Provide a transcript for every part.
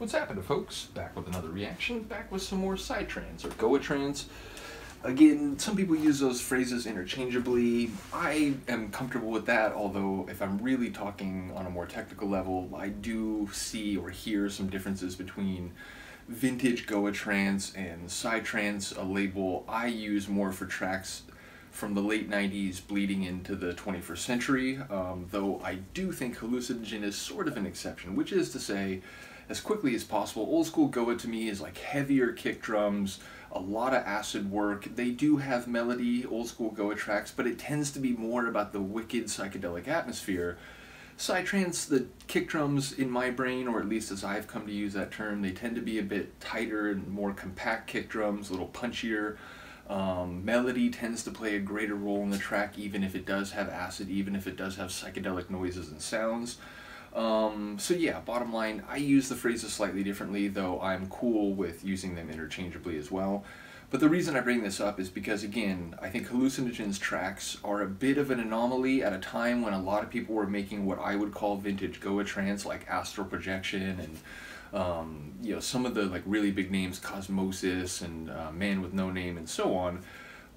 What's happening, folks? Back with another reaction, back with some more psytrance or Goa trance. Again, some people use those phrases interchangeably. I am comfortable with that, although if I'm really talking on a more technical level, I do see or hear some differences between vintage Goa trance and psytrance, a label I use more for tracks from the late 90s bleeding into the 21st century, though I do think Hallucinogen is sort of an exception, which is to say, as quickly as possible, old school Goa to me is like heavier kick drums, a lot of acid work. They do have melody, old school Goa tracks, but it tends to be more about the wicked psychedelic atmosphere. Psytrance, the kick drums in my brain, or at least as I've come to use that term, they tend to be a bit tighter and more compact kick drums, a little punchier. Melody tends to play a greater role in the track, even if it does have acid, even if it does have psychedelic noises and sounds. So yeah, bottom line, I use the phrases slightly differently, though I'm cool with using them interchangeably as well. But the reason I bring this up is because, again, I think Hallucinogen's tracks are a bit of an anomaly at a time when a lot of people were making what I would call vintage Goa trance, like Astral Projection and you know, some of the like really big names, Cosmosis and Man with No Name and so on.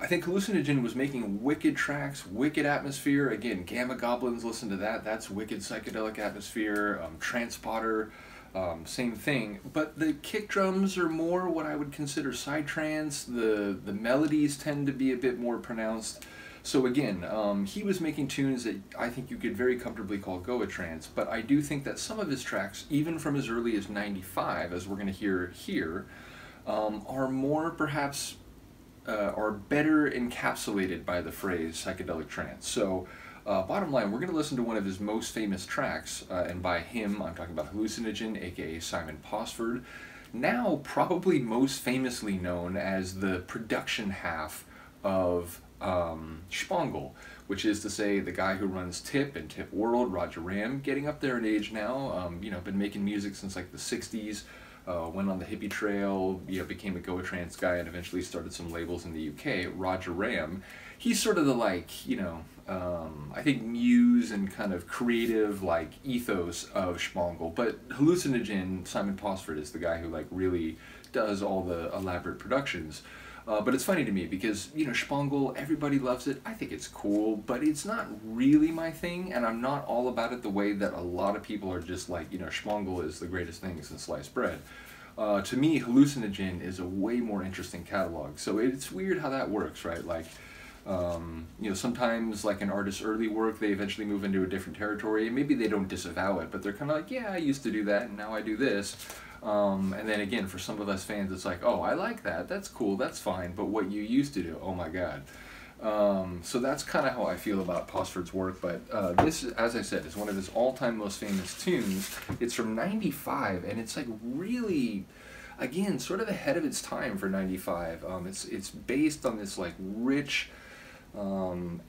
I think Hallucinogen was making wicked tracks, wicked atmosphere. Again, Gamma Goblins, listen to that. That's wicked psychedelic atmosphere. Transporter, same thing. But the kick drums are more what I would consider psytrance. The melodies tend to be a bit more pronounced. So again, he was making tunes that I think you could very comfortably call Goa trance. But I do think that some of his tracks, even from as early as '95, as we're going to hear here, are more perhaps are better encapsulated by the phrase psychedelic trance. So bottom line, we're going to listen to one of his most famous tracks, and by him I'm talking about Hallucinogen, aka Simon Posford, now probably most famously known as the production half of Shpangle, which is to say the guy who runs Tip and Tip World, Roger Ram, getting up there in age now, you know, been making music since like the 60s. Went on the hippie trail, you know, became a Goa trance guy, and eventually started some labels in the UK. Roger Ram, he's sort of the like, you know, I think muse and kind of creative like ethos of Shpangle. But Hallucinogen, Simon Posford is the guy who like really does all the elaborate productions. But it's funny to me because, you know, Shpangle, everybody loves it. I think it's cool, but it's not really my thing, and I'm not all about it the way that a lot of people are just like, you know, Shpangle is the greatest thing since sliced bread. To me, Hallucinogen is a way more interesting catalog. So it's weird how that works, right? Like, you know, sometimes like an artist's early work, they eventually move into a different territory, and maybe they don't disavow it, but they're kind of like, yeah, I used to do that, and now I do this. And then again, for some of us fans, it's like, oh, I like that, that's cool, that's fine, but what you used to do, oh my god. So that's kind of how I feel about Posford's work, but this, as I said, is one of his all-time most famous tunes. It's from '95, and it's like really, again, sort of ahead of its time for '95. It's based on this like rich,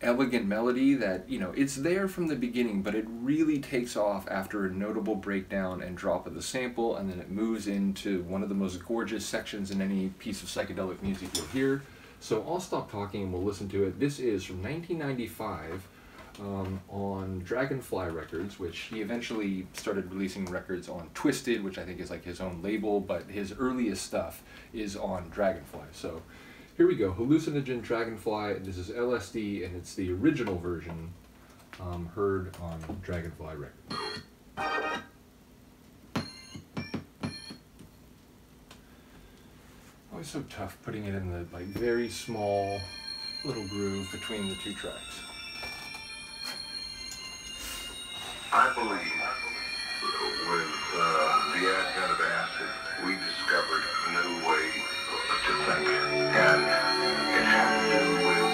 elegant melody that, you know, it's there from the beginning, but it really takes off after a notable breakdown and drop of the sample, and then it moves into one of the most gorgeous sections in any piece of psychedelic music you'll hear. So I'll stop talking and we'll listen to it. This is from 1995 on Dragonfly Records, which he eventually started releasing records on Twisted, which I think is like his own label, but his earliest stuff is on Dragonfly. So here we go, Hallucinogen, Dragonfly. This is LSD, and it's the original version heard on Dragonfly Records. Always so tough putting it in the like very small little groove between the two tracks. I believe with the advent of acid, we discovered a new way to think, and it had to do with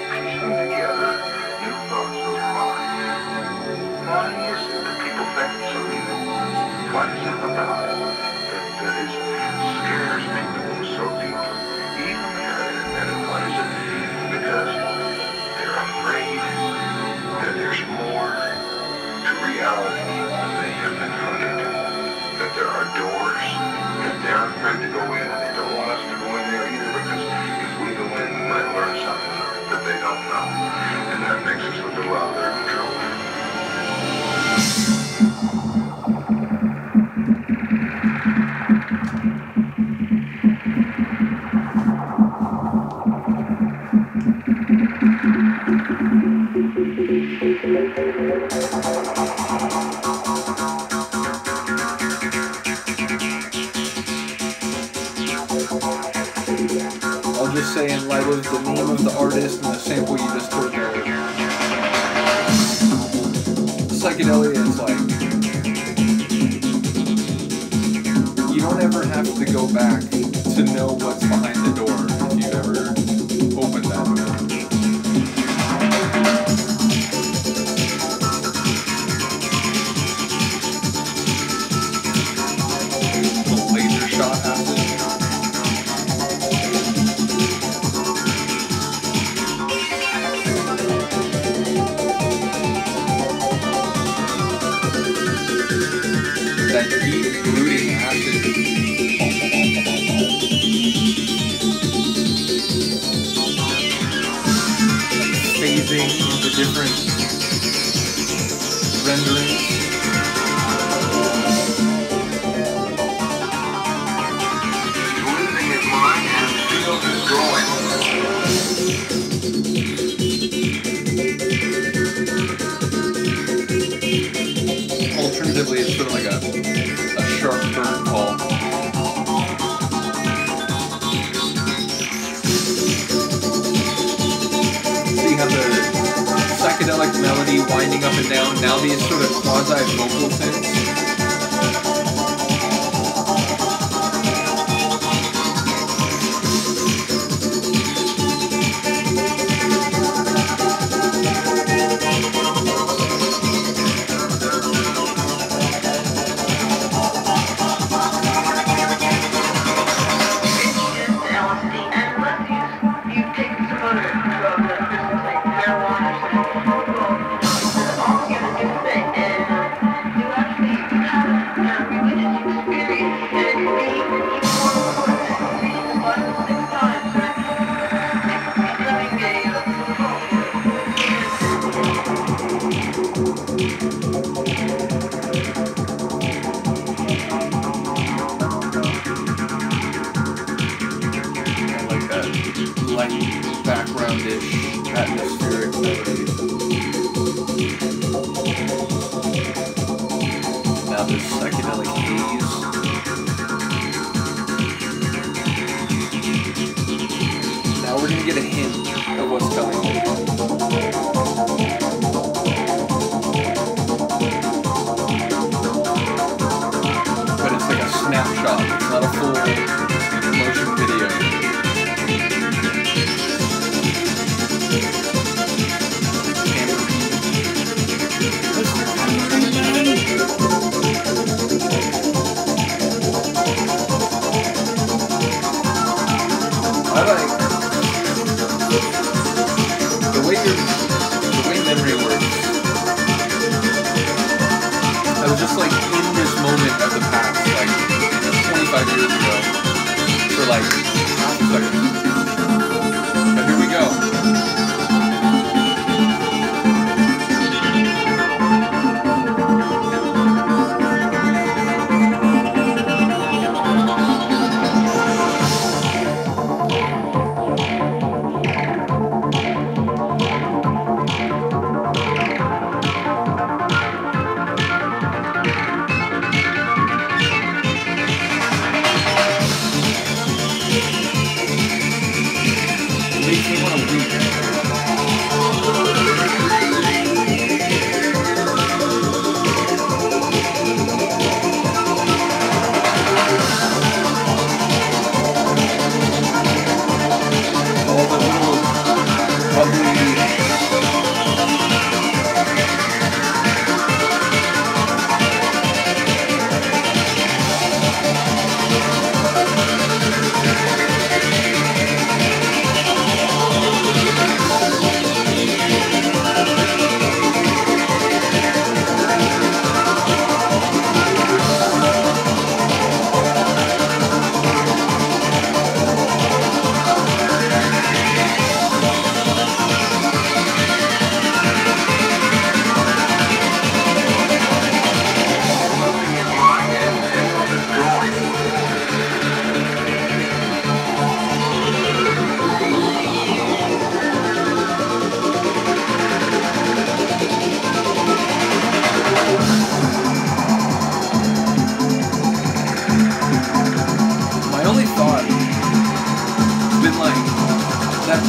piecing together new thoughts of the mind. Why is it that people think it's so new? What is it about it that scares people so deeply? Even and what is it? Because they're afraid that there's more to reality than they have been confronted. That there are doors that they're afraid to go in, and they don't want us to go in there either, because if we go in, we might learn something that they don't know, and that makes us a little out of their control. saying like was the name of the artist and the sample you just heard there. Psychedelia is like, you don't ever have to go back to know what's behind the door if you've ever opened that door. Laser shot acid. That deep brooding acid. Phasing the different renderings. Losing his mind and feels his going. Alternatively, it's sort of like a sharp bird call. See how the psychedelic melody winding up and down, now these sort of quasi-vocal synths. Background-ish, atmospheric melody. Now this psychedelic haze. Now we're gonna get a hint of what's coming. But it's like a snapshot, it's not a full motion video. I like the way memory works. I was just like in this moment of the past, like 25 years ago.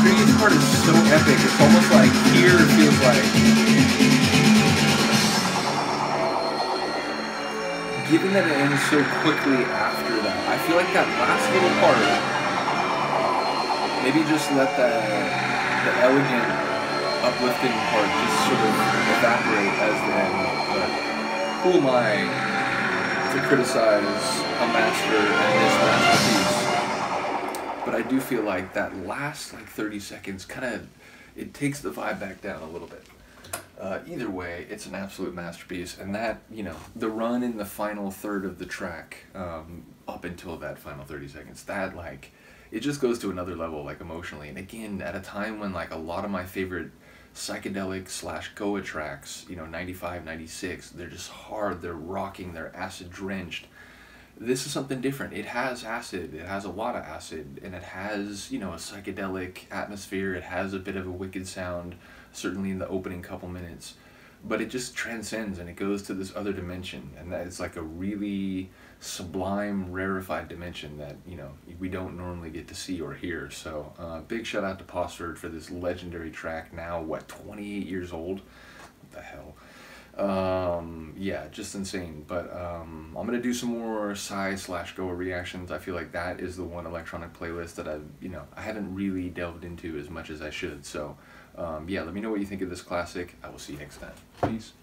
previous part is so epic. It's almost like here it feels like, given that it ends so quickly after that, I feel like that last little part, maybe just let the elegant, uplifting part just sort of evaporate as the end. But who am I to criticize a master and this masterpiece? But I do feel like that last like 30 seconds kind of, it takes the vibe back down a little bit. Either way, it's an absolute masterpiece, and that, you know, the run in the final third of the track, up until that final 30 seconds, that, like, it just goes to another level, like, emotionally. And again, at a time when, like, a lot of my favorite psychedelic / Goa tracks, you know, 95, 96, they're just hard, they're rocking, they're acid drenched. This is something different. It has acid, it has a lot of acid, and it has, you know, a psychedelic atmosphere, it has a bit of a wicked sound, certainly in the opening couple minutes, but it just transcends and it goes to this other dimension, and that is like a really sublime, rarefied dimension that, you know, we don't normally get to see or hear. So big shout out to Posford for this legendary track, now what, 28 years old? What the hell? Yeah, just insane. But I'm gonna do some more Psy / Goa reactions. I feel like that is the one electronic playlist that I've, you know, I haven't really delved into as much as I should. So yeah, let me know what you think of this classic. I will see you next time. Peace.